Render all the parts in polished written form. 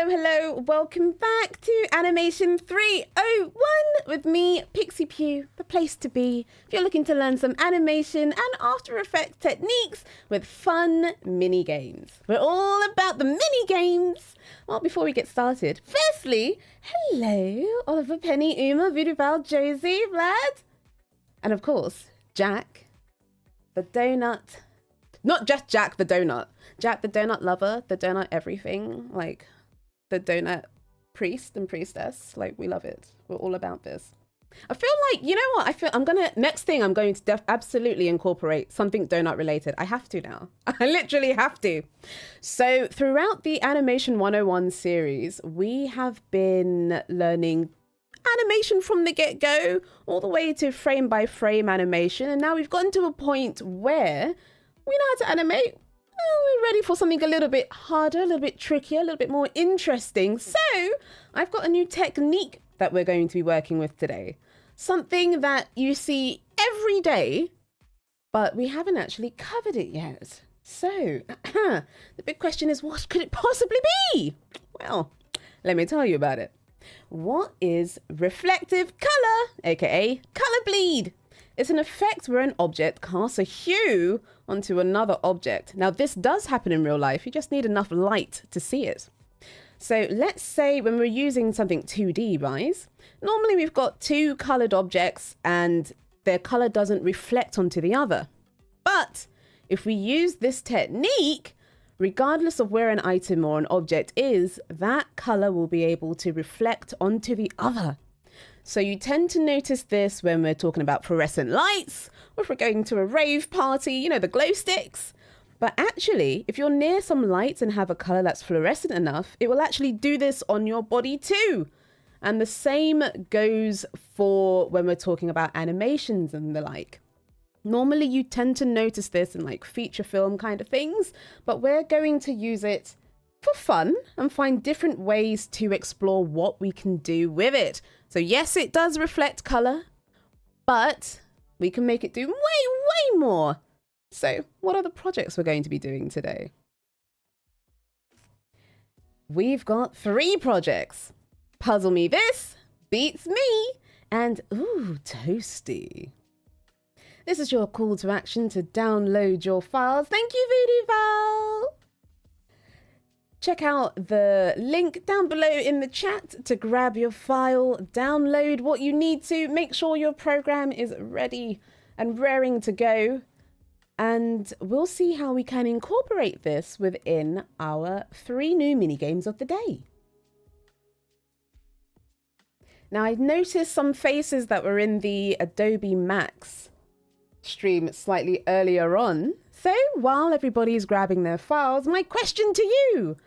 Hello. Welcome back to Animation 301 with me, Pixipui, the place to be if you're looking to learn some animation and After Effects techniques with fun mini games. We're all about the mini games. Well, before we get started, firstly, hello, Oliver, Penny, Uma, Voodoo Val, Josie, Vlad, and of course, Jack, the donut. Not just Jack the donut. Jack the donut lover, the donut everything, like the donut priest and priestess. Like, we love it. We're all about this. I feel like, you know what? Next thing I'm going to absolutely incorporate something donut related. I have to now. I literally have to. So throughout the Animation 101 series, we have been learning animation from the get-go all the way to frame by frame animation. And now we've gotten to a point where we know how to animate. We're ready for something a little bit harder, a little bit trickier, a little bit more interesting. So I've got a new technique that we're going to be working with today. Something that you see every day, but we haven't actually covered it yet. So the big question is, what could it possibly be? Well, let me tell you about it. What is reflective color, aka color bleed? It's an effect where an object casts a hue onto another object. Now, this does happen in real life. You just need enough light to see it. So let's say when we're using something 2D wise, normally we've got two colored objects and their color doesn't reflect onto the other. But if we use this technique, regardless of where an item or an object is, that color will be able to reflect onto the other. So you tend to notice this when we're talking about fluorescent lights, or if we're going to a rave party, you know, the glow sticks. But actually, if you're near some lights and have a color that's fluorescent enough, it will actually do this on your body too. And the same goes for when we're talking about animations and the like. Normally, you tend to notice this in like feature film kind of things, but we're going to use it for fun and find different ways to explore what we can do with it. So yes, it does reflect color, but we can make it do way more. So what are the projects we're going to be doing today? We've got 3 projects. Puzzle Me This, Beats Me, and ooh, Toasty. This is your call to action to download your files. Thank you, Voodoo Val. Check out the link down below in the chat to grab your file, download what you need to, make sure your program is ready and raring to go. And we'll see how we can incorporate this within our 3 new mini games of the day. Now, I noticed some faces that were in the Adobe Max stream slightly earlier on. So while everybody's grabbing their files, my question to you,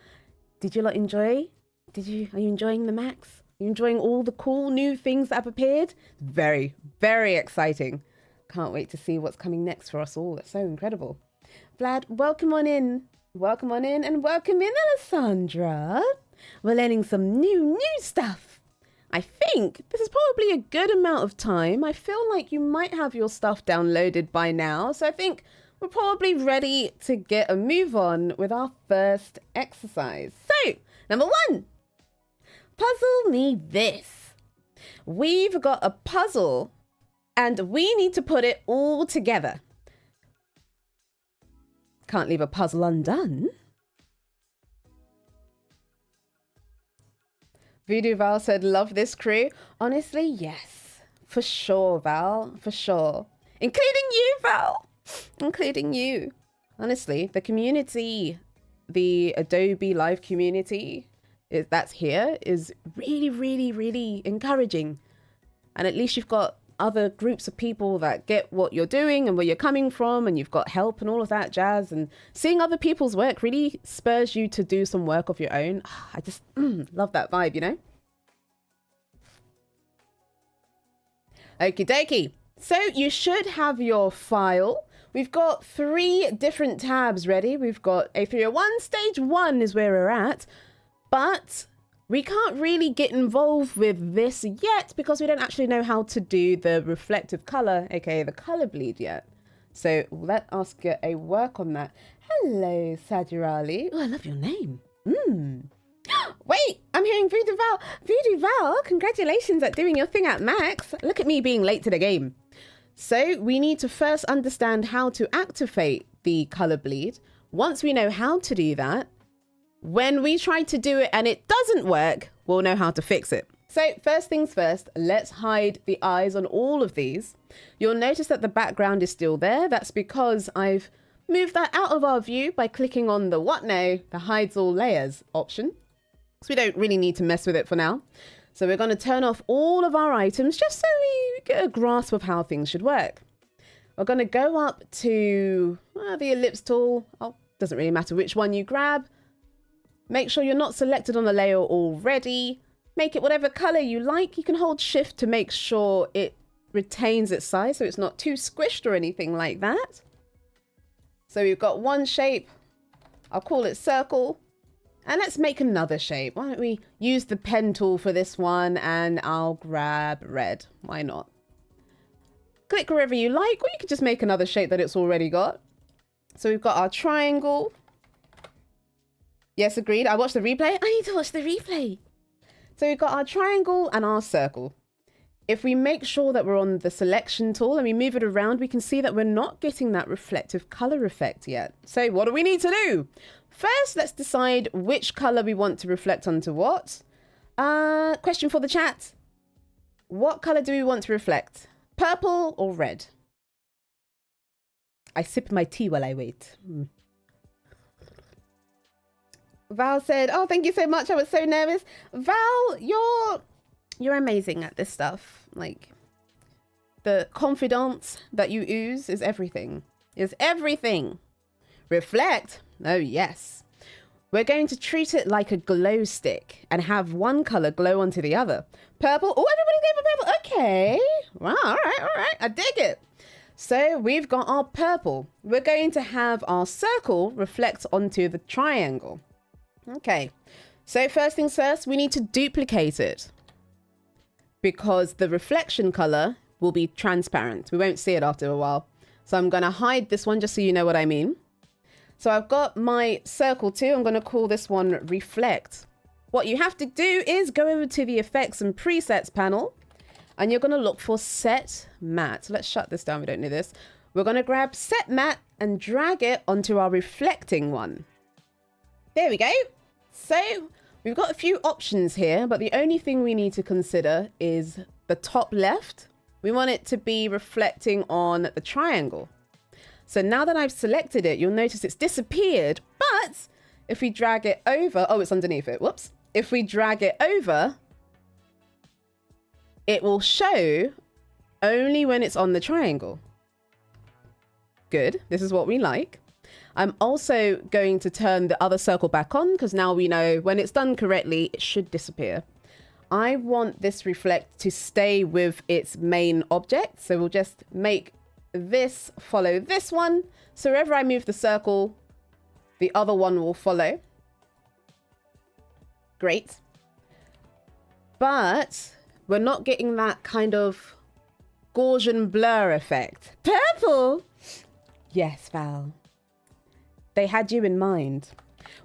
did you lot enjoy? Are you enjoying the Max? Are you enjoying all the cool new things that have appeared? Very, very exciting. Can't wait to see what's coming next for us all. It's so incredible. Vlad, welcome on in. Welcome on in and welcome in, Alessandra. We're learning some new stuff. I think this is probably a good amount of time. I feel like you might have your stuff downloaded by now. So I think we're probably ready to get a move on with our first exercise. So, number 1, puzzle me this. We've got a puzzle and we need to put it all together. Can't leave a puzzle undone. Voodoo Val said, love this crew. Honestly, yes, for sure, Val, for sure. Including you, Val. Including you. Honestly, the community, the Adobe Live community that's here is really encouraging. And at least you've got other groups of people that get what you're doing and where you're coming from, and you've got help and all of that jazz. And seeing other people's work really spurs you to do some work of your own. I just love that vibe, you know? Okie dokie. So you should have your file. We've got 3 different tabs ready. We've got A301, stage 1 is where we're at, but we can't really get involved with this yet because we don't actually know how to do the reflective color, aka the color bleed yet. So let us get a work on that. Hello, Sajirali. Oh, I love your name. Wait, I'm hearing Voodoo Val. Voodoo Val, congratulations at doing your thing at Max. Look at me being late to the game. So we need to first understand how to activate the color bleed. Once we know how to do that, when we try to do it and it doesn't work, we'll know how to fix it. So first things first, let's hide the eyes on all of these. You'll notice that the background is still there. That's because I've moved that out of our view by clicking on the what now, the hides all layers option. So we don't really need to mess with it for now. So we're going to turn off all of our items just so we get a grasp of how things should work. We're going to go up to the ellipse tool. Oh, doesn't really matter which one you grab. Make sure you're not selected on the layer already. Make it whatever color you like. You can hold shift to make sure it retains its size so it's not too squished or anything like that. So we've got one shape. I'll call it circle. And let's make another shape. Why don't we use the pen tool for this one and I'll grab red. Why not? Click wherever you like, or you could just make another shape that it's already got. So we've got our triangle. Yes, agreed. I watched the replay. I need to watch the replay. So we've got our triangle and our circle. If we make sure that we're on the selection tool and we move it around, we can see that we're not getting that reflective color effect yet. So what do we need to do? First, let's decide which color we want to reflect onto what. Question for the chat. What color do we want to reflect? Purple or red? I sip my tea while I wait. Val said, oh, thank you so much. I was so nervous. Val, you're amazing at this stuff. Like, the confidence that you ooze is everything. Is everything. Reflect. Oh, yes. We're going to treat it like a glow stick and have one color glow onto the other. Purple. Oh, everybody's going for purple. Okay. Wow. All right. I dig it. So we've got our purple. We're going to have our circle reflect onto the triangle. Okay. So first things first, we need to duplicate it because the reflection color will be transparent. We won't see it after a while. So I'm going to hide this one just so you know what I mean. So I've got my circle too. I'm going to call this one reflect. What you have to do is go over to the effects and presets panel and you're going to look for set matte. Let's shut this down. We don't need this. We're going to grab set matte and drag it onto our reflecting one. There we go. So we've got a few options here, but the only thing we need to consider is the top left. We want it to be reflecting on the triangle. So now that I've selected it, you'll notice it's disappeared, but if we drag it over, oh, it's underneath it. Whoops. If we drag it over, it will show only when it's on the triangle. Good. This is what we like. I'm also going to turn the other circle back on because now we know when it's done correctly, it should disappear. I want this reflect to stay with its main object. So we'll just make this follow this one. So wherever I move the circle, the other one will follow. Great. But we're not getting that kind of Gaussian blur effect. Purple! Yes, Val. They had you in mind.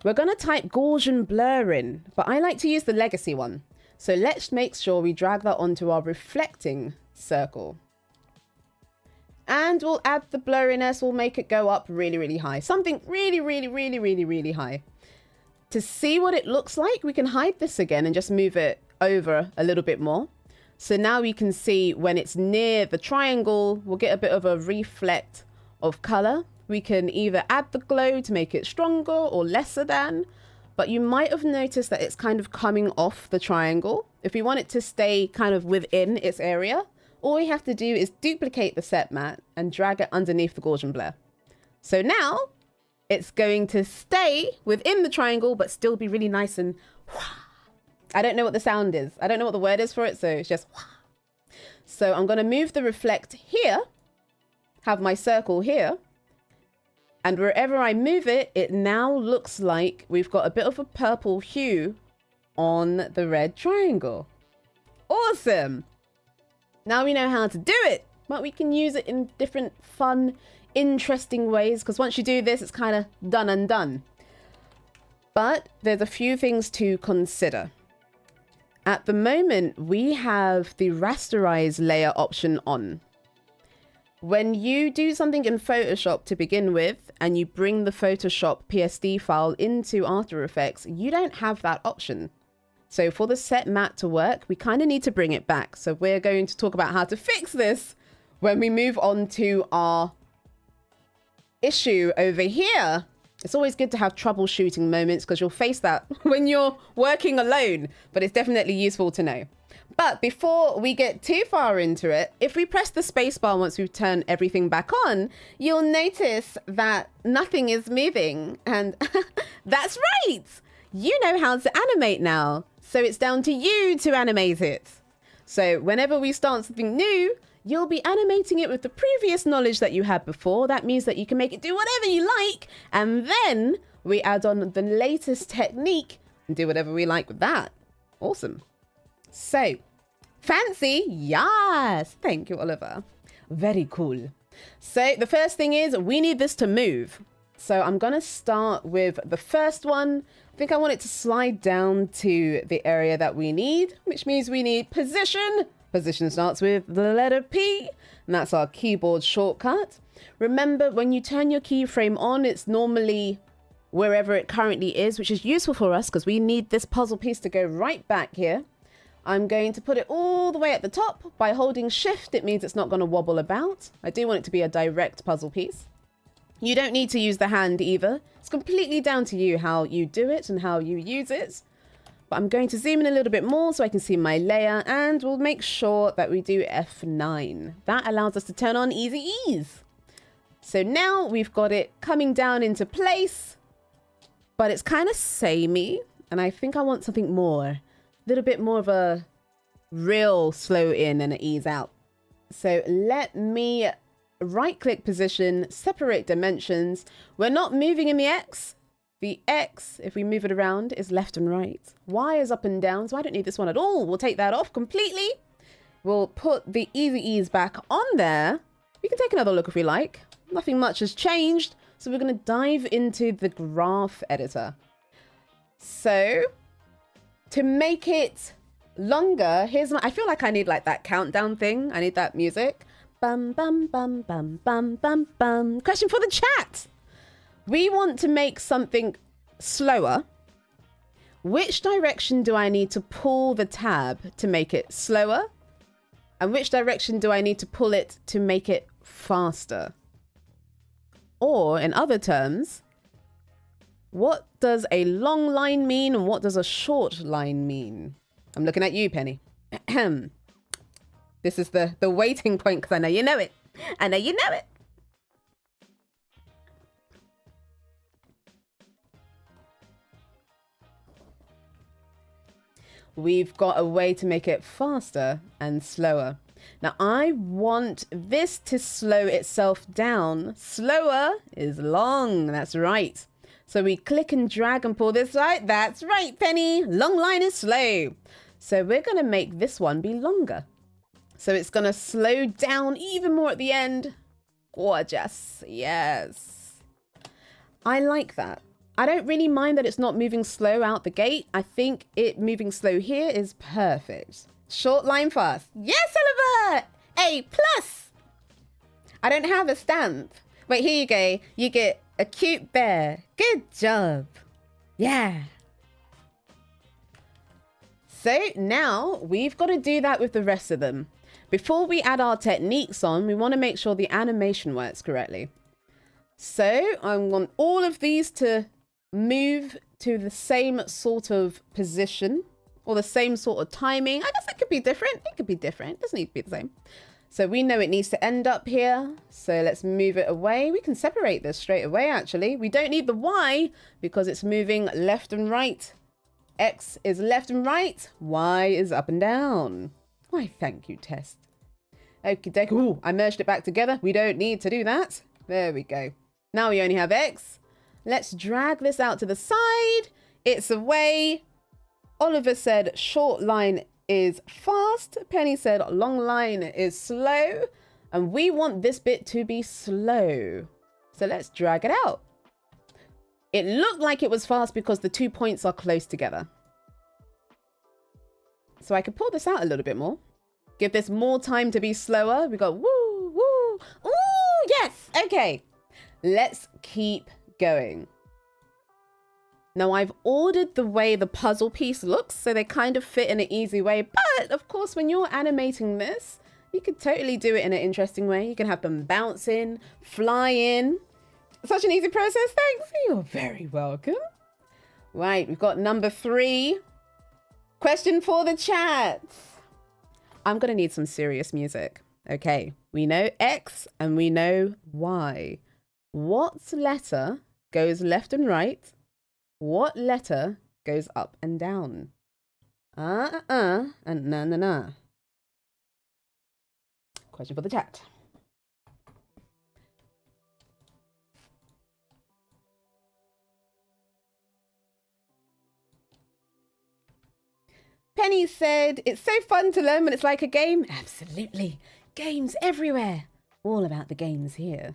We're going to type Gaussian blur in, but I like to use the legacy one. So let's make sure we drag that onto our reflecting circle. And we'll add the blurriness. We'll make it go up really, really high. Something really, really, really, really, really high. To see what it looks like, we can hide this again and just move it over a little bit more. So now we can see when it's near the triangle, we'll get a bit of a reflect of color. We can either add the glow to make it stronger or lesser than, but you might have noticed that it's kind of coming off the triangle. If we want it to stay kind of within its area, all we have to do is duplicate the set matte and drag it underneath the Gaussian blur. So now it's going to stay within the triangle, but still be really nice and I don't know what the sound is. I don't know what the word is for it. So it's just so I'm going to move the reflect here, have my circle here. And wherever I move it, it now looks like we've got a bit of a purple hue on the red triangle. Awesome. Now we know how to do it, but we can use it in different fun, interesting ways. Because once you do this, it's kind of done and done. But there's a few things to consider. At the moment, we have the rasterize layer option on. When you do something in Photoshop to begin with, and you bring the Photoshop PSD file into After Effects, you don't have that option. So for the set matte to work, we kind of need to bring it back. So we're going to talk about how to fix this when we move on to our issue over here. It's always good to have troubleshooting moments because you'll face that when you're working alone, but it's definitely useful to know. But before we get too far into it, if we press the spacebar once we've turned everything back on, you'll notice that nothing is moving. And that's right. You know how to animate now. So it's down to you to animate it. So whenever we start something new, you'll be animating it with the previous knowledge that you had before. That means that you can make it do whatever you like. And then we add on the latest technique and do whatever we like with that. Awesome. So, fancy? Yes. Thank you, Oliver. Very cool. So the first thing is we need this to move. So I'm going to start with the first one. I think I want it to slide down to the area that we need, which means we need position. Position starts with the letter P, and that's our keyboard shortcut. Remember, when you turn your keyframe on, it's normally wherever it currently is, which is useful for us because we need this puzzle piece to go right back here. I'm going to put it all the way at the top. By holding shift, it means it's not going to wobble about. I do want it to be a direct puzzle piece. You don't need to use the hand either. It's completely down to you how you do it and how you use it. But I'm going to zoom in a little bit more so I can see my layer, and we'll make sure that we do F9. That allows us to turn on easy ease. So now we've got it coming down into place, but it's kind of samey, and I think I want something more. A little bit more of a real slow in and an ease out. So let me right click position, separate dimensions. We're not moving in the X. The X, if we move it around, is left and right. Y is up and down, so I don't need this one at all. We'll take that off completely. We'll put the easy ease back on there. We can take another look if we like. Nothing much has changed. So we're going to dive into the graph editor. So to make it longer, here's my, I feel like I need like that countdown thing. I need that music. Bum, bum, bum, bum, bum, bum, bum. Question for the chat. We want to make something slower. Which direction do I need to pull the tab to make it slower? And which direction do I need to pull it to make it faster? Or in other terms, what does a long line mean and what does a short line mean? I'm looking at you, Penny. This is the waiting point because I know you know it. I know you know it. We've got a way to make it faster and slower. Now, I want this to slow itself down. Slower is long. That's right. So we click and drag and pull this right. That's right, Penny. Long line is slow. So we're going to make this one be longer. So it's going to slow down even more at the end. Gorgeous. Yes. I like that. I don't really mind that it's not moving slow out the gate. I think it moving slow here is perfect. Short line fast. Yes, Oliver! A+. I don't have a stamp. Wait, here you go. You get a cute bear. Good job. Yeah. So now we've got to do that with the rest of them. Before we add our techniques on, we want to make sure the animation works correctly. So I want all of these to move to the same sort of position or the same sort of timing. I guess it could be different. It could be different. It doesn't need to be the same. So we know it needs to end up here. So let's move it away. We can separate this straight away, actually. We don't need the Y because it's moving left and right. X is left and right. Y is up and down. Why, thank you, test. Okay, ooh, I merged it back together. We don't need to do that. There we go. Now we only have X. Let's drag this out to the side. It's away. Oliver said short line is fast. Penny said long line is slow. And we want this bit to be slow. So let's drag it out. It looked like it was fast because the 2 points are close together. So I could pull this out a little bit more. Give this more time to be slower. We got woo, woo, ooh, yes. Okay, let's keep going. Now I've ordered the way the puzzle piece looks so they kind of fit in an easy way. But of course, when you're animating this, you could totally do it in an interesting way. You can have them bouncing, flying. Such an easy process. Thanks. You're very welcome. Right, we've got number 3. Question for the chat. I'm going to need some serious music. Okay, we know X and we know Y. What letter goes left and right? What letter goes up and down? And na. Question for the chat. Penny said, it's so fun to learn when it's like a game. Absolutely. Games everywhere. All about the games here.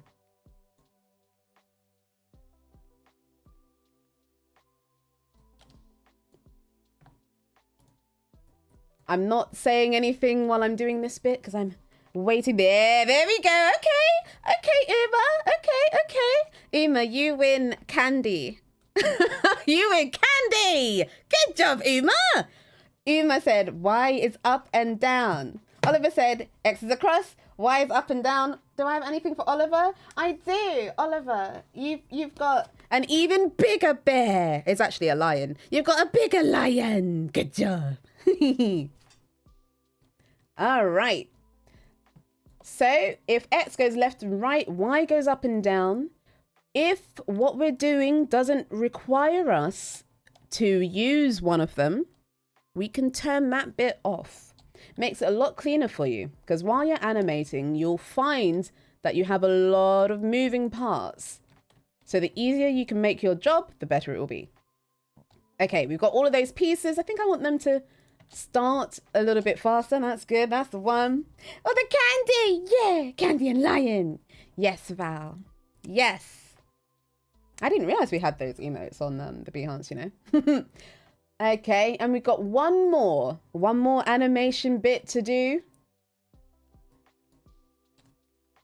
I'm not saying anything while I'm doing this bit because I'm waiting. There we go. Okay, Uma. Okay. Uma, you win candy. You win candy. Good job, Uma. Uma said, Y is up and down. Oliver said, X is across, Y is up and down. Do I have anything for Oliver? I do, Oliver. You've got an even bigger bear. It's actually a lion. You've got a bigger lion. Good job. All right. So if X goes left and right, Y goes up and down. If what we're doing doesn't require us to use one of them, we can turn that bit off. Makes it a lot cleaner for you because while you're animating, you'll find that you have a lot of moving parts. So the easier you can make your job, the better it will be. Okay, we've got all of those pieces. I think I want them to start a little bit faster. That's good. That's the one. Oh, the candy. Yeah, candy and lion. Yes, Val. Yes. I didn't realize we had those emotes on the Behance, you know. Okay, and we've got one more animation bit to do.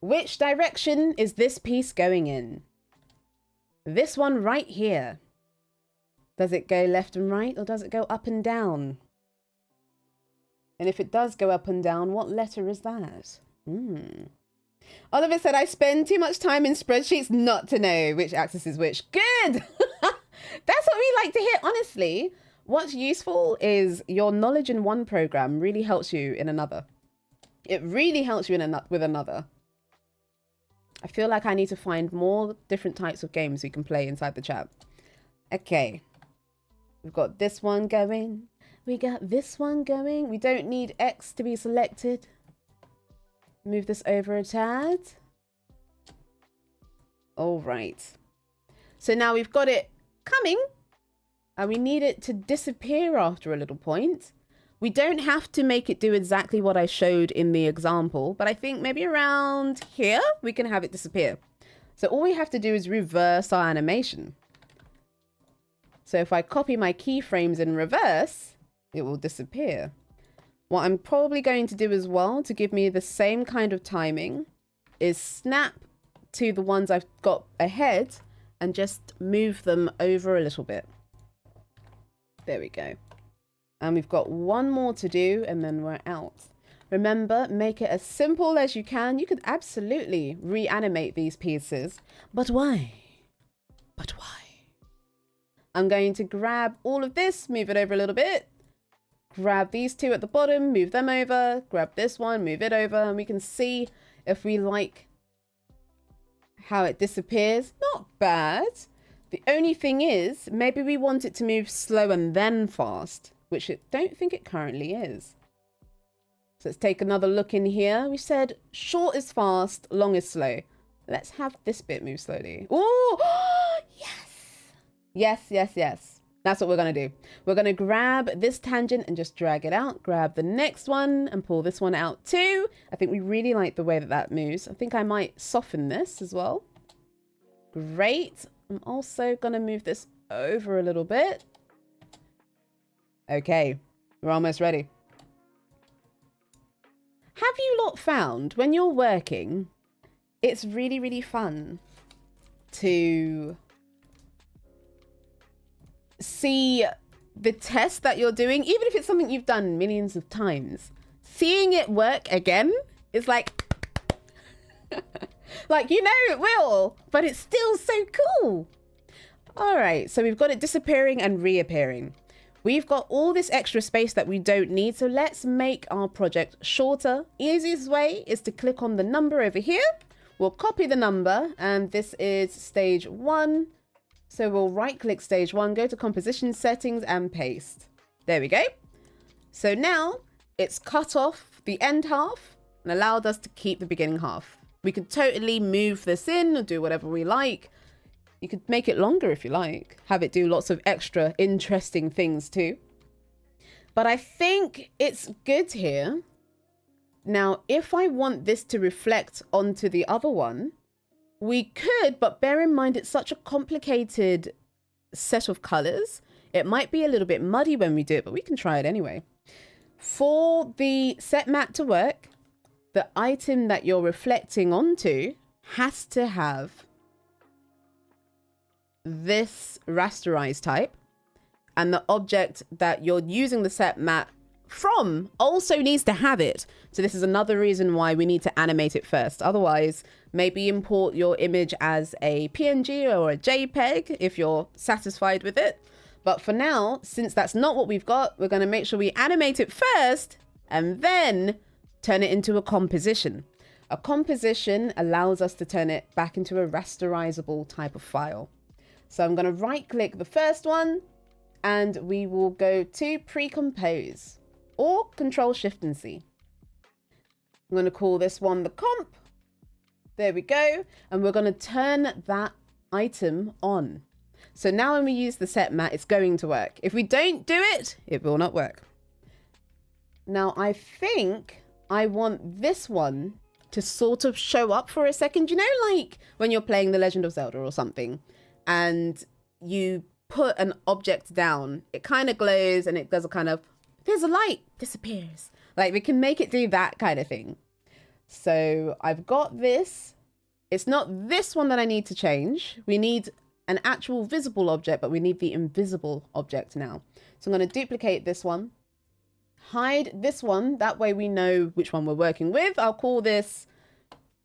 Which direction is this piece going in? This one right here. Does it go left and right or does it go up and down? And if it does go up and down, what letter is that? Oliver said, I spend too much time in spreadsheets not to know which axis is which. Good! That's what we like to hear, honestly. What's useful is your knowledge in one program really helps you in another. It really helps you with another. I feel like I need to find more different types of games we can play inside the chat. Okay. We've got this one going. We got this one going. We don't need X to be selected. Move this over a tad. All right. So now we've got it coming. And we need it to disappear after a little point. We don't have to make it do exactly what I showed in the example, but I think maybe around here, we can have it disappear. So all we have to do is reverse our animation. So if I copy my keyframes in reverse, it will disappear. What I'm probably going to do as well to give me the same kind of timing is snap to the ones I've got ahead and just move them over a little bit. There we go. And we've got one more to do and then we're out. Remember, make it as simple as you can. You could absolutely reanimate these pieces. But why? But why? I'm going to grab all of this, move it over a little bit. Grab these two at the bottom, move them over. Grab this one, move it over. And we can see if we like how it disappears. Not bad. The only thing is, maybe we want it to move slow and then fast, which I don't think it currently is. So let's take another look in here. We said short is fast, long is slow. Let's have this bit move slowly. Oh, yes. Yes, yes, yes. That's what we're going to do. We're going to grab this tangent and just drag it out. Grab the next one and pull this one out too. I think we really like the way that that moves. I think I might soften this as well. Great. I'm also going to move this over a little bit. Okay, we're almost ready. Have you lot found when you're working, it's really, really fun to see the test that you're doing, even if it's something you've done millions of times. Seeing it work again is like, like, you know it will, but it's still so cool. All right, so we've got it disappearing and reappearing. We've got all this extra space that we don't need, so let's make our project shorter. Easiest way is to click on the number over here. We'll copy the number, and this is stage 1. So we'll right click stage 1, go to composition settings and paste. There we go. So now it's cut off the end half and allowed us to keep the beginning half. We could totally move this in or do whatever we like. You could make it longer if you like, have it do lots of extra interesting things too. But I think it's good here. Now, if I want this to reflect onto the other one, we could, but bear in mind, it's such a complicated set of colors. It might be a little bit muddy when we do it, but we can try it anyway. For the set matte to work, the item that you're reflecting onto has to have this rasterized type, and the object that you're using the set matte from also needs to have it. So this is another reason why we need to animate it first. Otherwise, maybe import your image as a PNG or a JPEG if you're satisfied with it. But for now, since that's not what we've got, we're going to make sure we animate it first and then turn it into a composition. A composition allows us to turn it back into a rasterizable type of file. So I'm going to right click the first one and we will go to pre-compose or Control Shift and C. I'm going to call this one the comp. There we go. And we're going to turn that item on. So now when we use the set matte, it's going to work. If we don't do it, it will not work. Now I think I want this one to sort of show up for a second. You know, like when you're playing The Legend of Zelda or something and you put an object down, it kind of glows and it does a kind of, there's a light, disappears. Like we can make it do that kind of thing. So I've got this. It's not this one that I need to change. We need an actual visible object, but we need the invisible object now. So I'm going to duplicate this one, hide this one. That way we know which one we're working with. I'll call this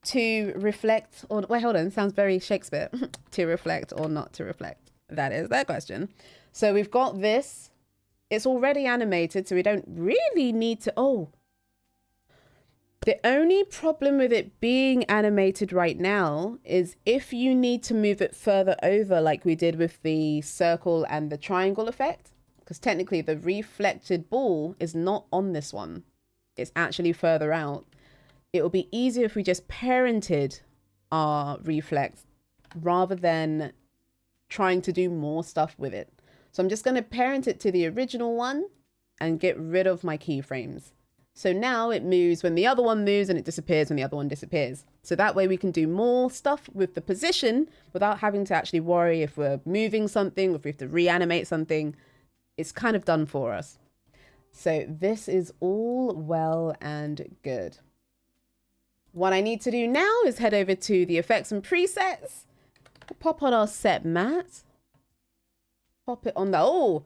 to reflect, or wait, hold on. Sounds very Shakespeare. To reflect or not to reflect. That is their question. So we've got this. It's already animated, so we don't really need to, oh. The only problem with it being animated right now is if you need to move it further over like we did with the circle and the triangle effect, because technically the reflected ball is not on this one. It's actually further out. It will be easier if we just parented our reflect rather than trying to do more stuff with it. So I'm just going to parent it to the original one and get rid of my keyframes. So now it moves when the other one moves and it disappears when the other one disappears. So that way we can do more stuff with the position without having to actually worry if we're moving something, if we have to reanimate something. It's kind of done for us. So this is all well and good. What I need to do now is head over to the effects and presets. Pop on our set matte. Pop it on the, oh,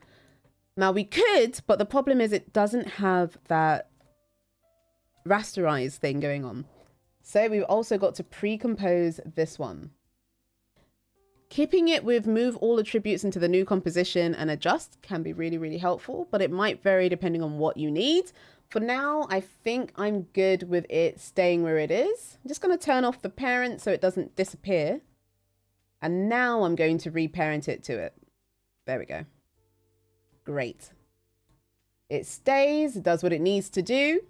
now we could, but the problem is it doesn't have that rasterize thing going on. So we've also got to pre-compose this one. Keeping it with move all attributes into the new composition and adjust can be really, really helpful, but it might vary depending on what you need. For now, I think I'm good with it staying where it is. I'm just going to turn off the parent so it doesn't disappear. And now I'm going to reparent it to it. There we go. Great. It stays, it does what it needs to do.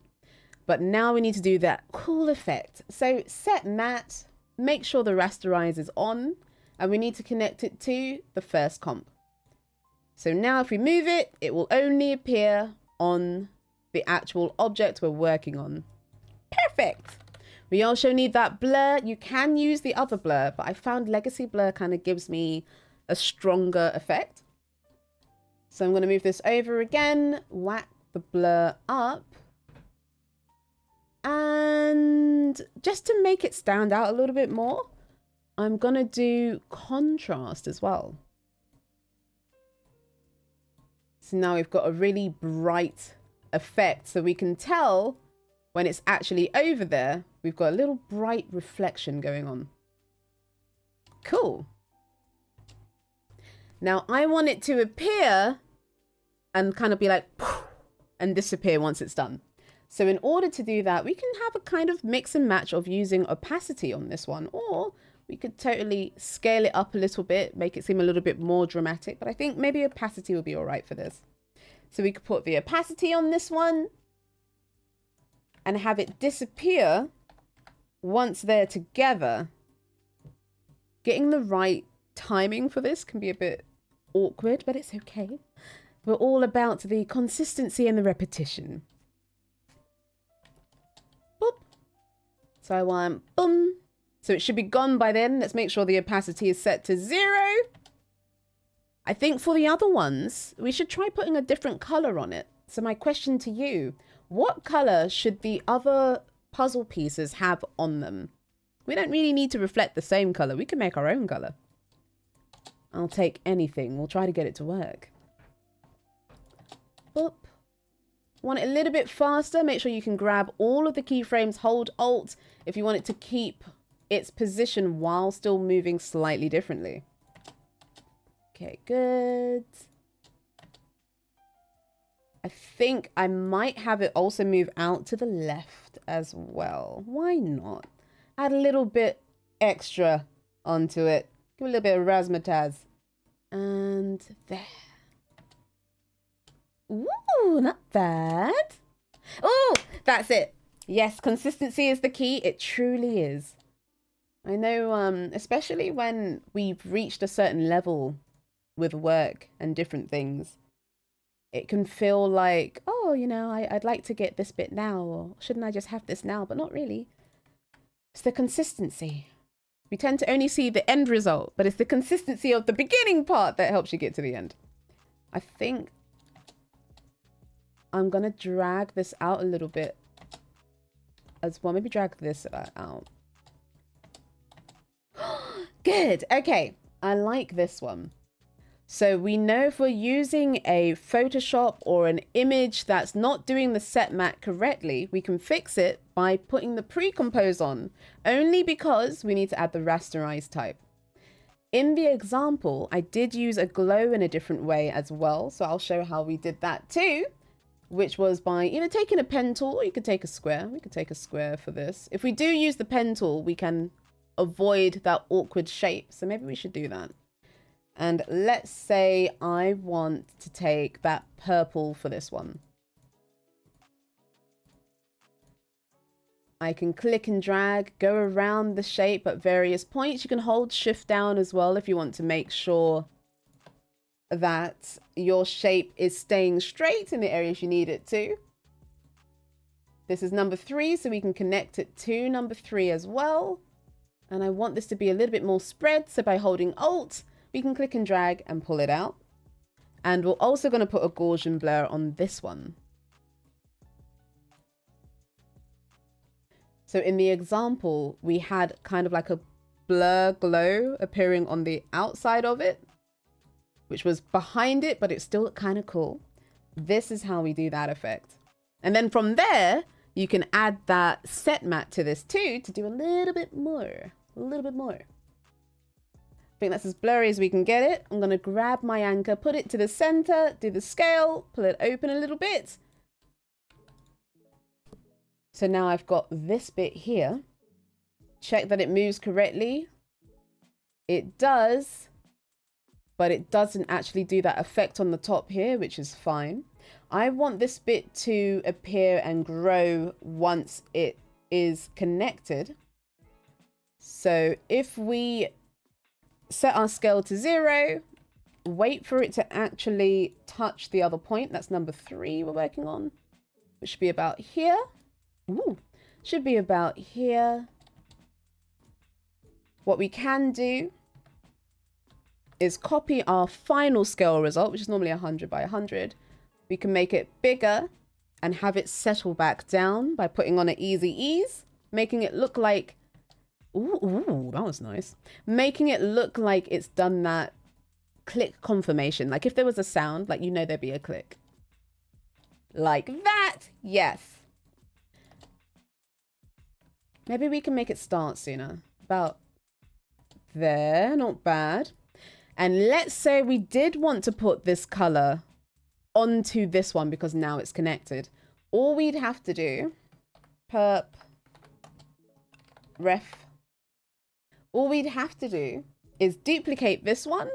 But now we need to do that cool effect. So set matte, make sure the rasterize is on, and we need to connect it to the first comp. So now if we move it, it will only appear on the actual object we're working on. Perfect. We also need that blur. You can use the other blur, but I found legacy blur kind of gives me a stronger effect. So I'm going to move this over again, whack the blur up. And just to make it stand out a little bit more, I'm going to do contrast as well. So now we've got a really bright effect, so we can tell when it's actually over there, we've got a little bright reflection going on. Cool. Now I want it to appear and kind of be like, and disappear once it's done. So in order to do that, we can have a kind of mix and match of using opacity on this one, or we could totally scale it up a little bit, make it seem a little bit more dramatic, but I think maybe opacity will be all right for this. So we could put the opacity on this one and have it disappear once they're together. Getting the right timing for this can be a bit awkward, but it's okay. We're all about the consistency and the repetition. Boop. So I want boom. So it should be gone by then. Let's make sure the opacity is set to 0. I think for the other ones, we should try putting a different color on it. So my question to you, what color should the other puzzle pieces have on them? We don't really need to reflect the same color. We can make our own color. I'll take anything. We'll try to get it to work. Boop. Want it a little bit faster? Make sure you can grab all of the keyframes, hold Alt if you want it to keep its position while still moving slightly differently. Okay, good. I think I might have it also move out to the left as well. Why not? Add a little bit extra onto it. Give it a little bit of razzmatazz. And there. Ooh, not bad. Oh, that's it. Yes, consistency is the key. It truly is. I know, especially when we've reached a certain level with work and different things, it can feel like, oh, you know, I'd like to get this bit now, or shouldn't I just have this now? But not really. It's the consistency. We tend to only see the end result, but it's the consistency of the beginning part that helps you get to the end. I think I'm going to drag this out a little bit as well. Maybe drag this out. Good. Okay. I like this one. So we know if we're using a Photoshop or an image that's not doing the set matte correctly, we can fix it by putting the pre-compose on, only because we need to add the rasterize type. In the example, I did use a glow in a different way as well. So I'll show how we did that too, which was by either taking a pen tool, or you could take a square. We could take a square for this. If we do use the pen tool, we can avoid that awkward shape. So maybe we should do that. And let's say I want to take that purple for this one. I can click and drag, go around the shape at various points. You can hold shift down as well if you want to make sure that your shape is staying straight in the areas you need it to. This is number 3, so we can connect it to number 3 as well. And I want this to be a little bit more spread, so by holding Alt, we can click and drag and pull it out. And we're also going to put a Gaussian blur on this one. So in the example, we had kind of like a blur glow appearing on the outside of it, which was behind it, but it's still kind of cool. This is how we do that effect. And then from there, you can add that set matte to this too, to do a little bit more, I think that's as blurry as we can get it. I'm going to grab my anchor, put it to the center, do the scale, pull it open a little bit. So now I've got this bit here. Check that it moves correctly. It does, but it doesn't actually do that effect on the top here, which is fine. I want this bit to appear and grow once it is connected. So if we set our scale to 0, wait for it to actually touch the other point. That's number 3 we're working on, which should be about here. Ooh. Should be about here. What we can do is copy our final scale result, which is normally 100 by 100. We can make it bigger and have it settle back down by putting on an easy ease, making it look like, ooh, that was nice. Making it look like it's done that click confirmation. Like if there was a sound, like, you know, there'd be a click. Like that, yes. Maybe we can make it start sooner. About there, not bad. And let's say we did want to put this color onto this one because now it's connected. All we'd have to do, perp ref, all we'd have to do is duplicate this one,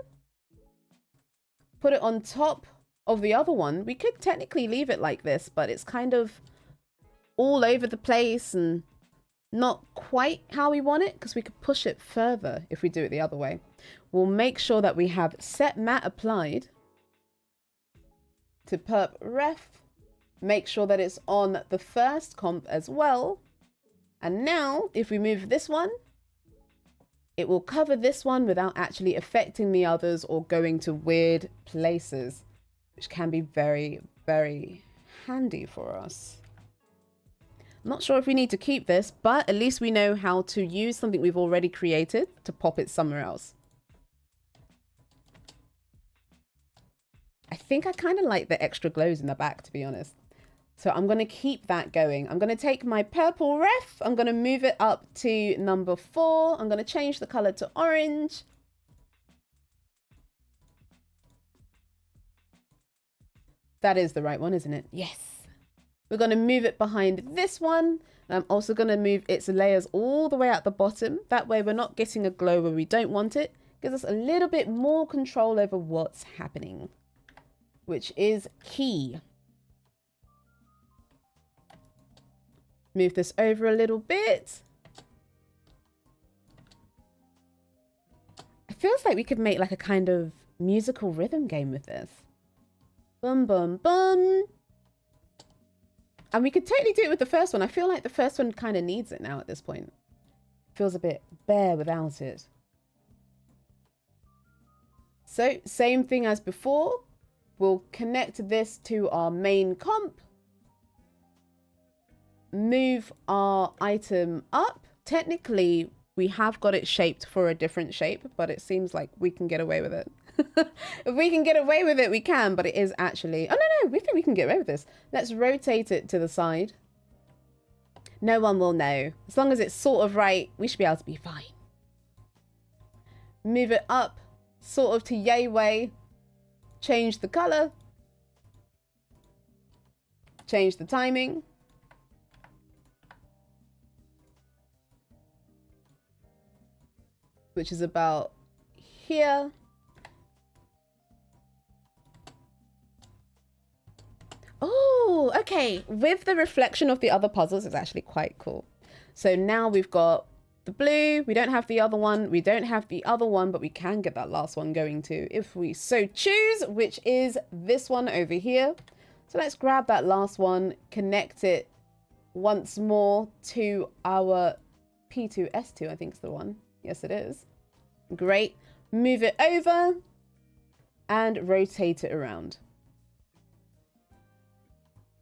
put it on top of the other one. We could technically leave it like this, but it's kind of all over the place and not quite how we want it, because we could push it further if we do it the other way. We'll make sure that we have set matte applied to perp ref, make sure that it's on the first comp as well. And now if we move this one, it will cover this one without actually affecting the others or going to weird places, which can be very, very handy for us. I'm not sure if we need to keep this, but at least we know how to use something we've already created to pop it somewhere else. I think I kind of like the extra glows in the back, to be honest. So I'm going to keep that going. I'm going to take my purple ref. I'm going to move it up to number 4. I'm going to change the color to orange. That is the right one, isn't it? Yes. We're going to move it behind this one. I'm also going to move its layers all the way at the bottom. That way we're not getting a glow where we don't want it. Gives us a little bit more control over what's happening, which is key. Move this over a little bit. It feels like we could make like a kind of musical rhythm game with this. Bum, bum, bum. And we could totally do it with the first one. I feel like the first one kind of needs it now at this point. Feels a bit bare without it. So same thing as before. We'll connect this to our main comp. Move our item up. Technically, we have got it shaped for a different shape, but it seems like we can get away with it. If we can get away with it, we can, but it is actually... Oh, no, we think we can get away with this. Let's rotate it to the side. No one will know. As long as it's sort of right, we should be able to be fine. Move it up, sort of to yay way. Change the color. Change the timing. Which is about here. Oh, okay. With the reflection of the other puzzles, it's actually quite cool. So now we've got the blue. We don't have the other one. We don't have the other one, but we can get that last one going too if we so choose, which is this one over here. So let's grab that last one, connect it once more to our P2S2, I think is the one. Yes, it is. Great. Move it over and rotate it around.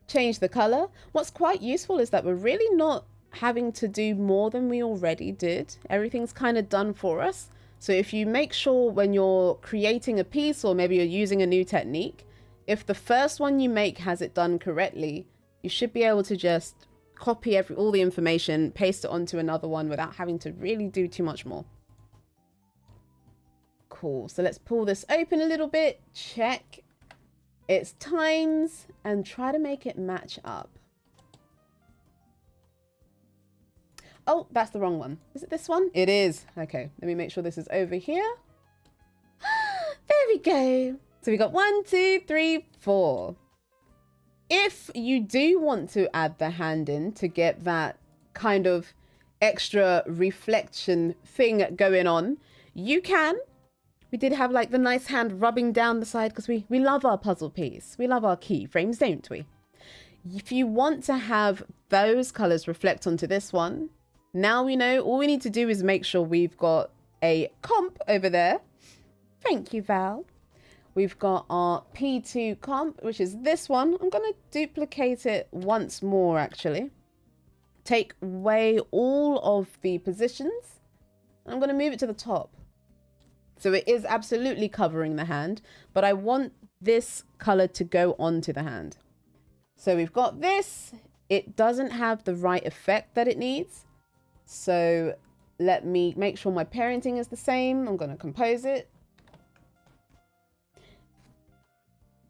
Change the color. What's quite useful is that we're really not having to do more than we already did. Everything's kind of done for us. So if you make sure when you're creating a piece or maybe you're using a new technique, if the first one you make has it done correctly, you should be able to just copy all the information, paste it onto another one without having to really do too much more. Cool. So let's pull this open a little bit. Check its times and try to make it match up. Oh, that's the wrong one. Is it this one? It is. Okay, let me make sure this is over here. There we go. So we got 1, 2, 3, 4. If you do want to add the hand in to get that kind of extra reflection thing going on, you can. We did have like the nice hand rubbing down the side because we love our puzzle piece. We love our keyframes, don't we? If you want to have those colors reflect onto this one, now we know all we need to do is make sure we've got a comp over there. Thank you, Val. We've got our P2 comp, which is this one. I'm going to duplicate it once more, actually. Take away all of the positions. I'm going to move it to the top. So it is absolutely covering the hand, but I want this color to go onto the hand. So we've got this. It doesn't have the right effect that it needs. So let me make sure my parenting is the same. I'm going to compose it.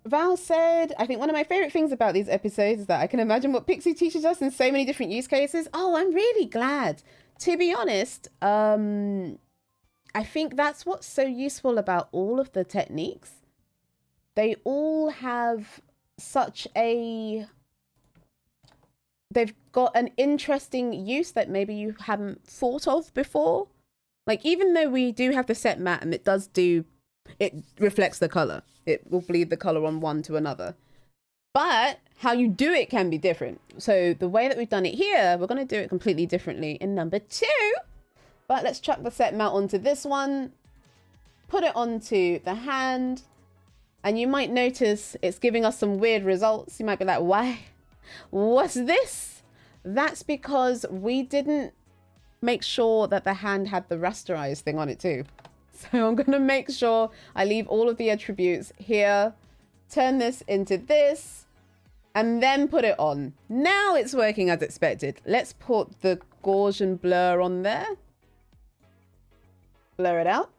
Val said, I think one of my favorite things about these episodes is that I can imagine what Pixi teaches us in so many different use cases. Oh, I'm really glad. To be honest, I think that's what's so useful about all of the techniques. They all have such a... They've got an interesting use that maybe you haven't thought of before. Like, even though we do have the set matte and it does do... It reflects the color. It will bleed the color on one to another. But how you do it can be different. So the way that we've done it here, we're going to do it completely differently in number 2. But let's chuck the set matte onto this one. Put it onto the hand. And you might notice it's giving us some weird results. You might be like, why? What's this? That's because we didn't make sure that the hand had the rasterized thing on it too. So I'm going to make sure I leave all of the attributes here, turn this into this, and then put it on. Now it's working as expected. Let's put the Gaussian blur on there. Blur it out.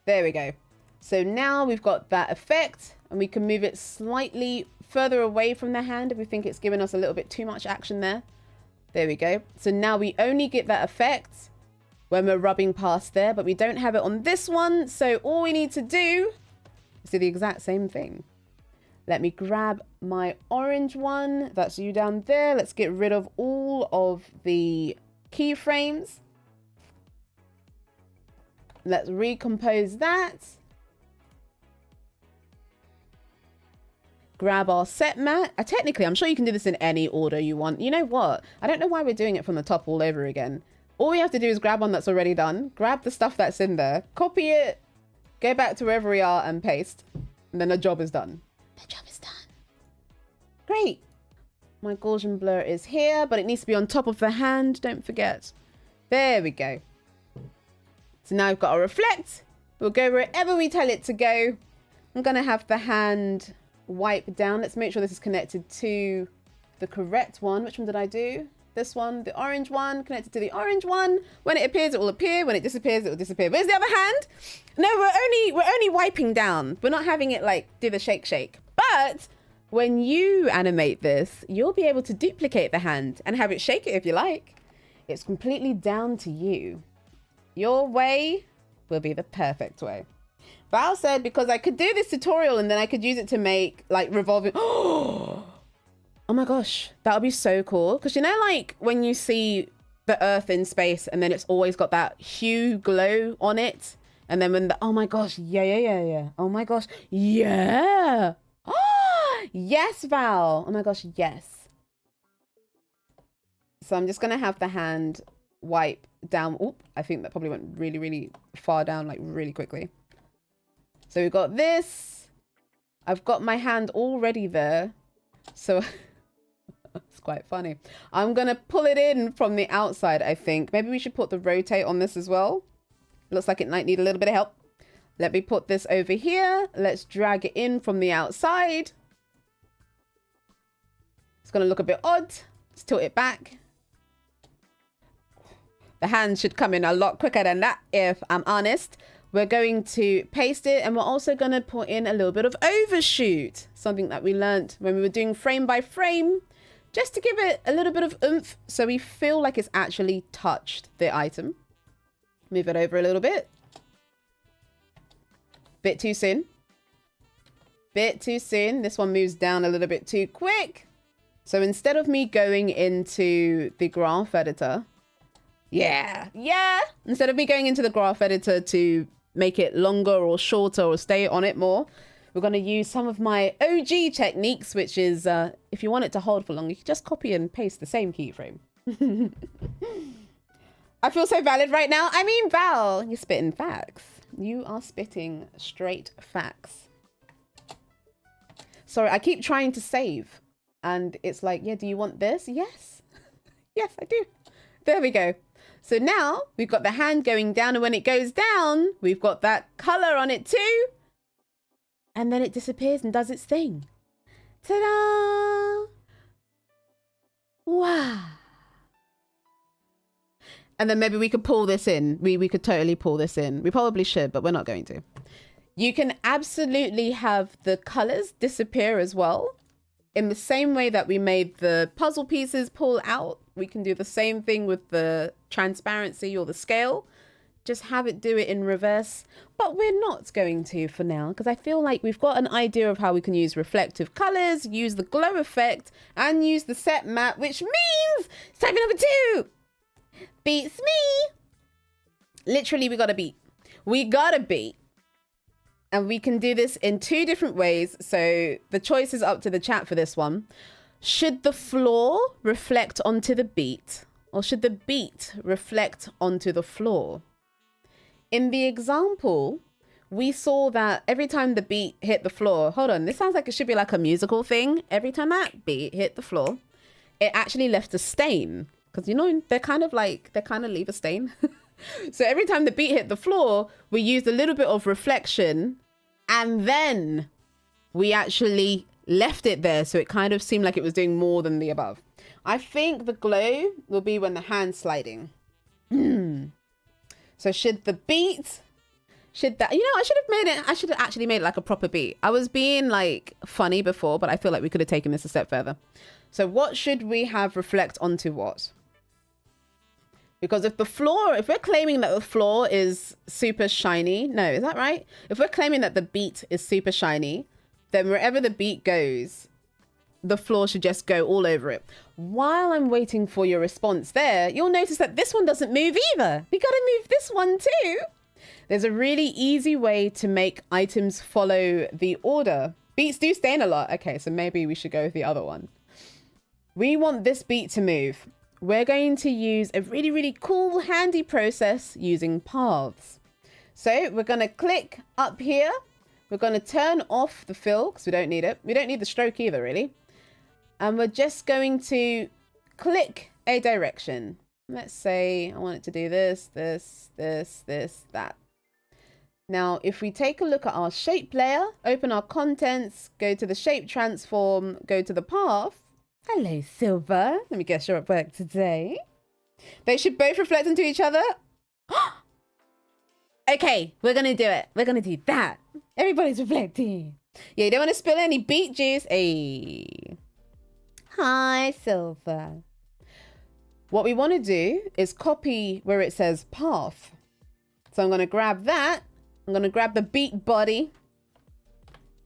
There we go. So now we've got that effect, and we can move it slightly further away from the hand if we think it's giving us a little bit too much action there. There we go. So now we only get that effect when we're rubbing past there, but we don't have it on this one. So all we need to do is do the exact same thing. Let me grab my orange one. That's you down there. Let's get rid of all of the keyframes. Let's recompose that. Grab our set matte. Technically, I'm sure you can do this in any order you want. You know what? I don't know why we're doing it from the top all over again. All we have to do is grab one that's already done, grab the stuff that's in there, copy it, go back to wherever we are and paste. And then the job is done. The job is done. Great. My Gaussian blur is here, but it needs to be on top of the hand. Don't forget. There we go. So now we've got our reflect. We'll go wherever we tell it to go. I'm going to have the hand wipe down. Let's make sure this is connected to the correct one. Which one did I do? This one, the orange one, connected to the orange one. When it appears, it will appear. When it disappears, it will disappear. Where's the other hand? No, we're only wiping down. We're not having it like do the shake shake. But when you animate this, you'll be able to duplicate the hand and have it shake it if you like. It's completely down to you. Your way will be the perfect way. Val said, because I could do this tutorial and then I could use it to make like revolving. Oh my gosh, that would be so cool. Because you know, like when you see the Earth in space and then it's always got that hue glow on it. And then when the, oh my gosh, yeah. Oh my gosh, yeah. Oh, yes, Val. Oh my gosh, yes. So I'm just going to have the hand wipe down. Oop, I think that probably went really, really far down, like really quickly. So we've got this. I've got my hand already there. So... It's quite funny. I'm going to pull it in from the outside, I think. Maybe we should put the rotate on this as well. Looks like it might need a little bit of help. Let me put this over here. Let's drag it in from the outside. It's going to look a bit odd. Let's tilt it back. The hand should come in a lot quicker than that, if I'm honest. We're going to paste it, and we're also going to put in a little bit of overshoot. Something that we learned when we were doing frame by frame. Just to give it a little bit of oomph so we feel like it's actually touched the item. Move it over a little bit. Bit too soon. Bit too soon. This one moves down a little bit too quick. So instead of me going into the graph editor, instead of me going into the graph editor to make it longer or shorter or stay on it more, we're going to use some of my OG techniques, which is if you want it to hold for long, you can just copy and paste the same keyframe. I feel so valid right now. I mean, Val, you're spitting facts. You are spitting straight facts. Sorry, I keep trying to save. And it's like, yeah, do you want this? Yes. Yes, I do. There we go. So now we've got the hand going down. And when it goes down, we've got that color on it too. And then it disappears and does its thing. Ta-da! Wow. And then maybe we could pull this in. We could totally pull this in. We probably should, but we're not going to. You can absolutely have the colors disappear as well. In the same way that we made the puzzle pieces pull out, we can do the same thing with the transparency or the scale. Just have it do it in reverse. But we're not going to for now, because I feel like we've got an idea of how we can use reflective colors, use the glow effect, and use the set map, which means it's time for number 2. Beats me. Literally, we got a beat. We got a beat. And we can do this in 2 different ways. So the choice is up to the chat for this one. Should the floor reflect onto the beat, or should the beat reflect onto the floor? In the example, we saw that every time the beat hit the floor, hold on, this sounds like it should be like a musical thing. Every time that beat hit the floor, it actually left a stain. Because, you know, they kind of leave a stain. So every time the beat hit the floor, we used a little bit of reflection, and then we actually left it there. So it kind of seemed like it was doing more than the above. I think the glow will be when the hand's sliding. So should the beat, should that, you know, I should have actually made it like a proper beat. I was being like funny before, but I feel like we could have taken this a step further. So what should we have reflect onto what? Because if we're claiming that the floor is super shiny, no, is that right? If we're claiming that the beat is super shiny, then wherever the beat goes, the floor should just go all over it. While I'm waiting for your response there, you'll notice that this one doesn't move either. We got to move this one too. There's a really easy way to make items follow the order. Beats do stain a lot. Okay, so maybe we should go with the other one. We want this beat to move. We're going to use a really, really cool, handy process using paths. So we're going to click up here. We're going to turn off the fill because we don't need it. We don't need the stroke either, really. And we're just going to click a direction. Let's say I want it to do this, this, this, this, that. Now, if we take a look at our shape layer, open our contents, go to the shape transform, go to the path. Hello, Silver. Let me guess you're at work today. They should both reflect into each other. Okay, we're going to do it. We're going to do that. Everybody's reflecting. Yeah, you don't want to spill any beet juice. Hey. Hi, Silver. What we want to do is copy where it says path. So I'm going to grab that. I'm going to grab the beet body,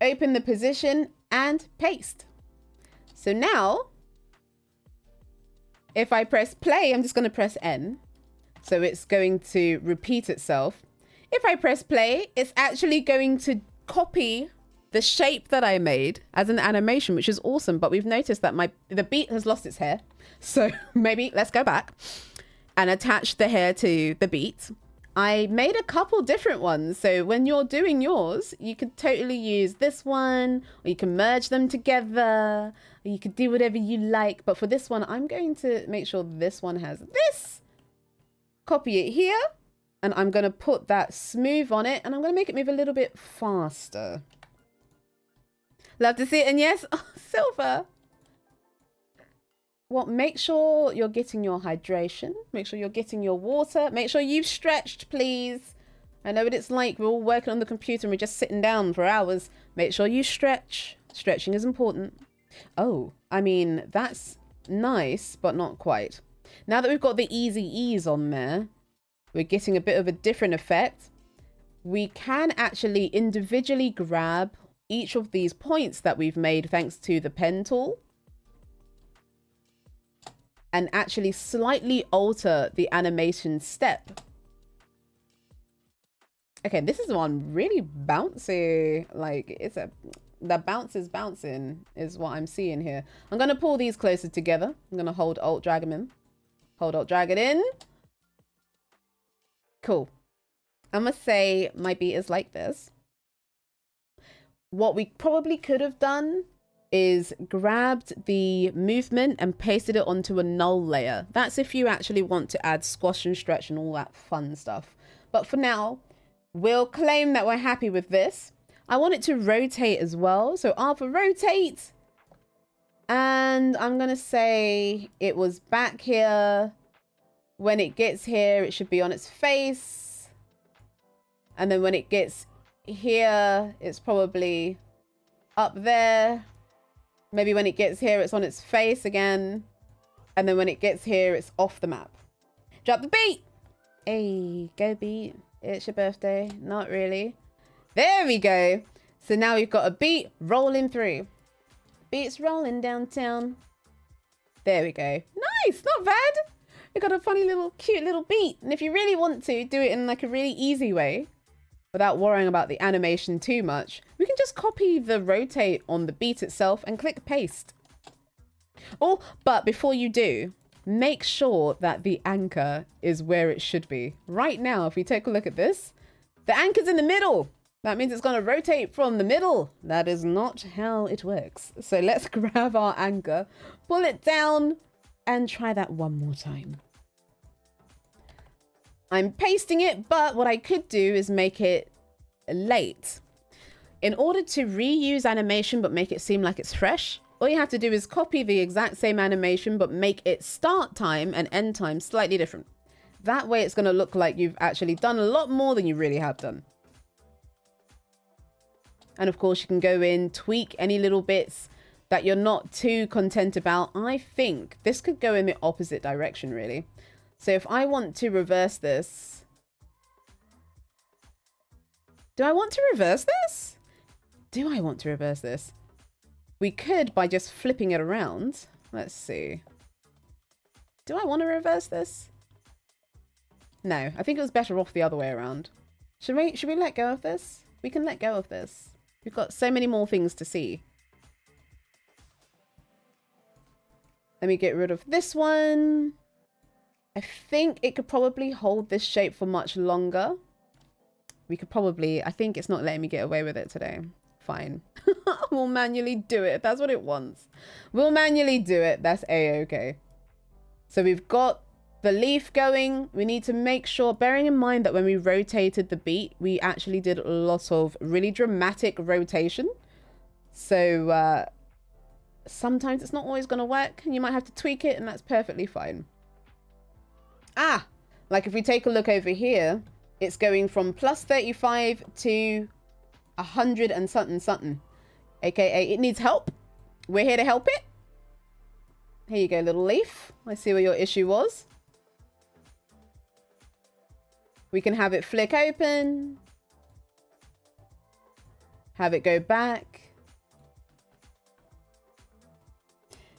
open the position, and paste. So now, if I press play, I'm just going to press N. So it's going to repeat itself. If I press play, it's actually going to copy the shape that I made as an animation, which is awesome. But we've noticed that the beet has lost its hair. So maybe let's go back and attach the hair to the beet. I made a couple different ones. So when you're doing yours, you could totally use this one, or you can merge them together, or you could do whatever you like. But for this one, I'm going to make sure this one has this. Copy it here. And I'm going to put that smooth on it. And I'm going to make it move a little bit faster. Love to see it. And yes, oh, Silver. Well, make sure you're getting your hydration. Make sure you're getting your water. Make sure you've stretched, please. I know what it's like. We're all working on the computer and we're just sitting down for hours. Make sure you stretch. Stretching is important. Oh, I mean, that's nice, but not quite. Now that we've got the easy ease on there, we're getting a bit of a different effect. We can actually individually grab each of these points that we've made thanks to the pen tool and actually slightly alter the animation step. Okay, this is one really bouncy. Like, the bounce is bouncing is what I'm seeing here. I'm going to pull these closer together. I'm going to hold Alt, drag them in. Hold Alt, drag it in. Cool. I'm going to say my beat is like this. What we probably could have done is grabbed the movement and pasted it onto a null layer. That's if you actually want to add squash and stretch and all that fun stuff. But for now, we'll claim that we're happy with this. I want it to rotate as well. So R for rotate. And I'm going to say it was back here. When it gets here, it should be on its face. And then when it gets here, it's probably up there. Maybe when it gets here, it's on its face again. And then when it gets here, it's off the map. Drop the beat. Hey, go beat. It's your birthday. Not really. There we go. So now we've got a beat rolling through. Beats rolling downtown. There we go. Nice. Not bad. We got a funny little, cute little beat. And if you really want to do it in like a really easy way, without worrying about the animation too much, we can just copy the rotate on the beat itself and click paste. Oh, but before you do, make sure that the anchor is where it should be. Right now, if we take a look at this, the anchor's in the middle. That means it's going to rotate from the middle. That is not how it works. So let's grab our anchor, pull it down, and try that one more time. I'm pasting it, but what I could do is make it late. In order to reuse animation but make it seem like it's fresh, all you have to do is copy the exact same animation but make it start time and end time slightly different. That way it's going to look like you've actually done a lot more than you really have done. And of course you can go in, tweak any little bits that you're not too content about. I think this could go in the opposite direction really. So if I want to reverse this, do I want to reverse this? Do I want to reverse this? We could by just flipping it around. Let's see. Do I want to reverse this? No, I think it was better off the other way around. Should we let go of this? We can let go of this. We've got so many more things to see. Let me get rid of this one. I think it could probably hold this shape for much longer. We could probably, I think it's not letting me get away with it today. Fine. We'll manually do it if that's what it wants. We'll manually do it. That's a-okay. So we've got the leaf going. We need to make sure, bearing in mind that when we rotated the beat, we actually did a lot of really dramatic rotation. So sometimes it's not always going to work and you might have to tweak it and that's perfectly fine. Ah, like if we take a look over here, it's going from plus 35 to 100 and something. AKA it needs help. We're here to help it. Here you go, little leaf. I see what your issue was. We can have it flick open. Have it go back.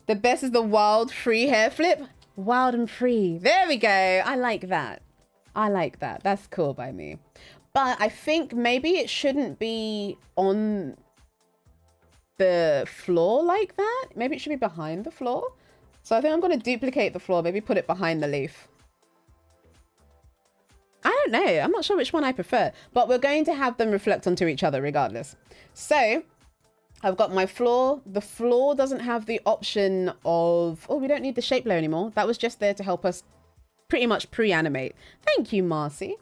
The best is the wild free hair flip. Wild and free. There we go. I like that. I like that. That's cool by me. But I think maybe it shouldn't be on the floor like that. Maybe it should be behind the floor. So I think I'm going to duplicate the floor. Maybe put it behind the leaf. I don't know. I'm not sure which one I prefer. But we're going to have them reflect onto each other regardless. So I've got my floor. The floor doesn't have the option of... Oh, we don't need the shape layer anymore. That was just there to help us pretty much pre-animate. Thank you, Marcy.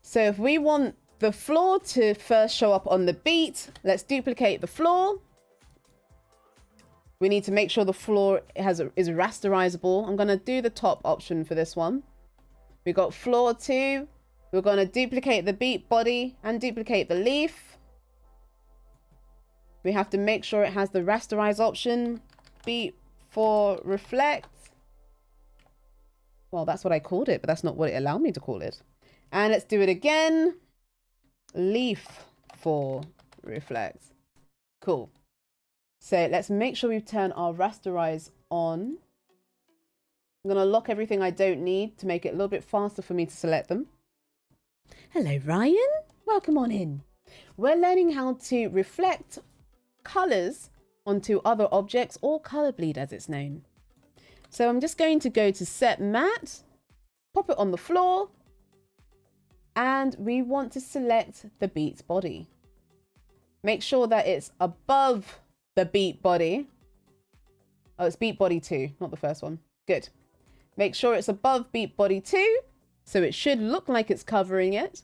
So if we want the floor to first show up on the beat, let's duplicate the floor. We need to make sure the floor is rasterizable. I'm going to do the top option for this one. We got floor 2. We're going to duplicate the beat body and duplicate the leaf. We have to make sure it has the rasterize option. Beat for reflect. Well, that's what I called it, but that's not what it allowed me to call it. And let's do it again. Leaf for reflect. Cool. So let's make sure we turn our rasterize on. I'm going to lock everything I don't need to make it a little bit faster for me to select them. Hello, Ryan. Welcome on in. We're learning how to reflect colors onto other objects, or color bleed as it's known. So I'm just going to go to set matte, pop it on the floor, and we want to select the Beets body. Make sure that it's above the beat body. Oh, it's beat body 2, not the first one. Good. Make sure it's above beat body 2, so it should look like it's covering it.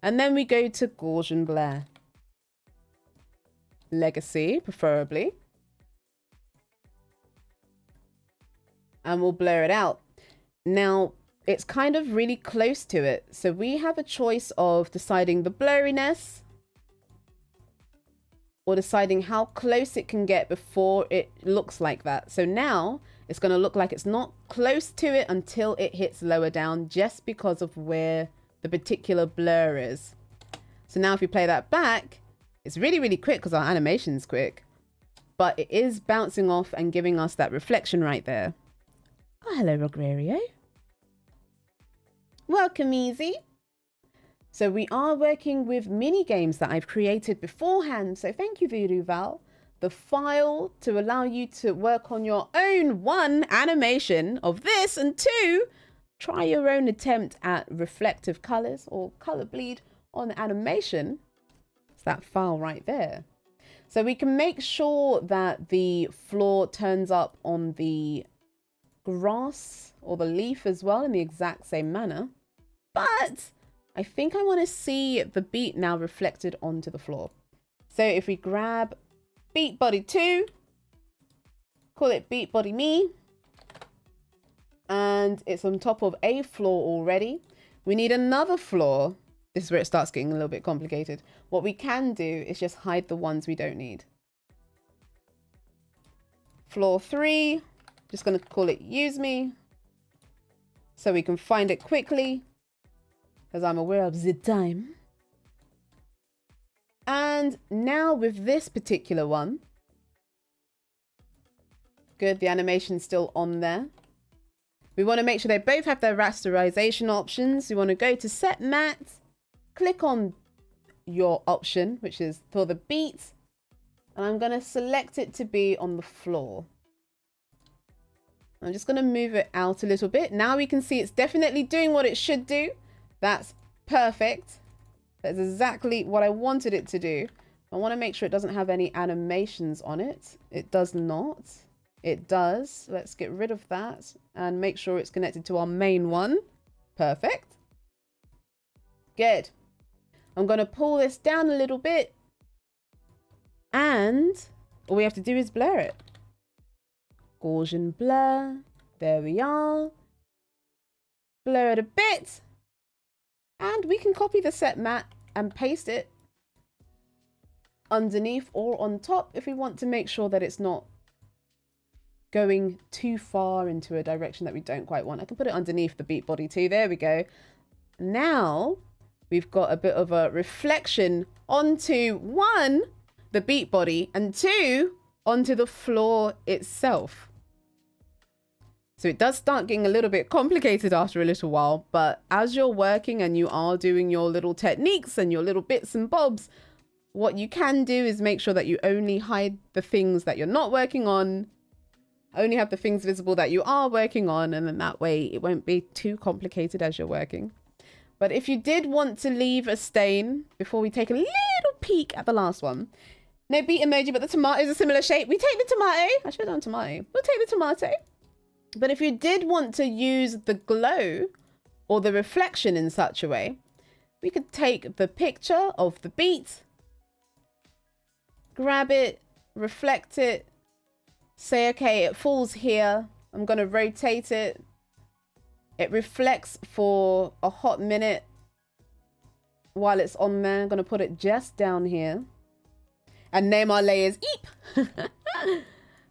And then we go to Gaussian blur. Legacy, preferably. And we'll blur it out. Now, it's kind of really close to it. So we have a choice of deciding the blurriness or deciding how close it can get before it looks like that. So now it's going to look like it's not close to it until it hits lower down, just because of where the particular blur is. So now if we play that back, it's really, really quick because our animation's quick, but it is bouncing off and giving us that reflection right there. Oh, hello, Rogerio. Welcome, Easy. So we are working with mini games that I've created beforehand. So thank you, Voodoo Val. The file to allow you to work on your own 1 animation of this, and 2, try your own attempt at reflective colors or color bleed on animation. It's that file right there. So we can make sure that the floor turns up on the grass or the leaf as well in the exact same manner. But I think I want to see the beat now reflected onto the floor. So if we grab beat body 2, call it beat body me, and it's on top of a floor already. We need another floor. This is where it starts getting a little bit complicated. What we can do is just hide the ones we don't need. Floor 3, just going to call it use me, so we can find it quickly, because I'm aware of the time. And now with this particular one, good, the animation's still on there. We want to make sure they both have their rasterization options. We want to go to set matte, click on your option, which is for the beat, and I'm going to select it to be on the floor. I'm just going to move it out a little bit. Now we can see it's definitely doing what it should do. That's perfect. That's exactly what I wanted it to do. I want to make sure it doesn't have any animations on it. It does not. It does. Let's get rid of that and make sure it's connected to our main one. Perfect. Good. I'm going to pull this down a little bit, and all we have to do is blur it. Gaussian blur. There we are. Blur it a bit. And we can copy the set matte and paste it underneath or on top if we want to make sure that it's not going too far into a direction that we don't quite want. I can put it underneath the beat body too. There we go. Now we've got a bit of a reflection onto 1, the beat body, and 2, onto the floor itself. So it does start getting a little bit complicated after a little while, but as you're working and you are doing your little techniques and your little bits and bobs, what you can do is make sure that you only hide the things that you're not working on, only have the things visible that you are working on, and then that way it won't be too complicated as you're working. But if you did want to leave a stain, before we take a little peek at the last one, no beet emoji, but the tomato is a similar shape. We take the tomato. I should have done tomato. We'll take the tomato. But if you did want to use the glow or the reflection in such a way, we could take the picture of the beet, grab it, reflect it, say, okay, it falls here. I'm going to rotate it. It reflects for a hot minute while it's on there. I'm going to put it just down here and name our layers Eep.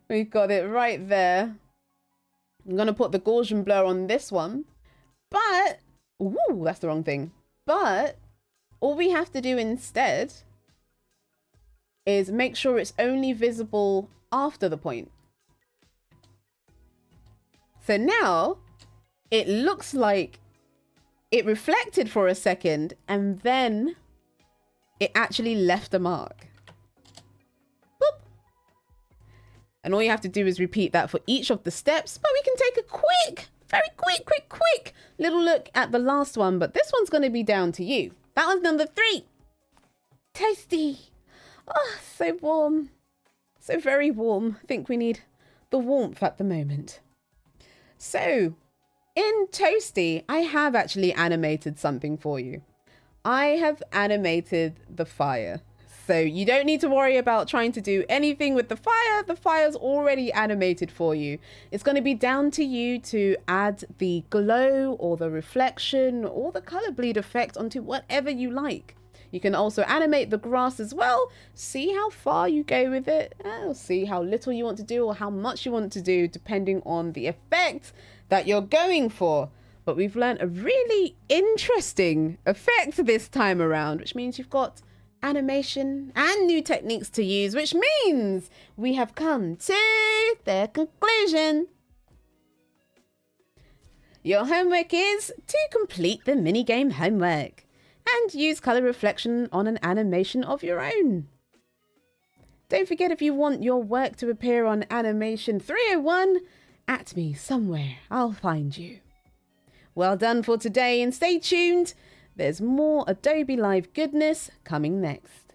We've got it right there. I'm going to put the Gaussian blur on this one, but, ooh, that's the wrong thing. But all we have to do instead is make sure it's only visible after the point. So now it looks like it reflected for a second, and then it actually left a mark. Boop. And all you have to do is repeat that for each of the steps, but we can take a very quick little look at the last one, but this one's going to be down to you. That one's number 3. Toasty. Oh, so warm. So very warm. I think we need the warmth at the moment. So, in Toasty, I have actually animated something for you. I have animated the fire. So you don't need to worry about trying to do anything with the fire. The fire's already animated for you. It's going to be down to you to add the glow or the reflection or the color bleed effect onto whatever you like. You can also animate the grass as well. See how far you go with it. Or see how little you want to do or how much you want to do, depending on the effect that you're going for. But we've learned a really interesting effect this time around, which means you've got animation and new techniques to use, which means we have come to the conclusion. Your homework is to complete the minigame homework and use color reflection on an animation of your own. Don't forget, if you want your work to appear on Animation 301, at me somewhere, I'll find you. Well done for today, and stay tuned. There's more Adobe Live goodness coming next.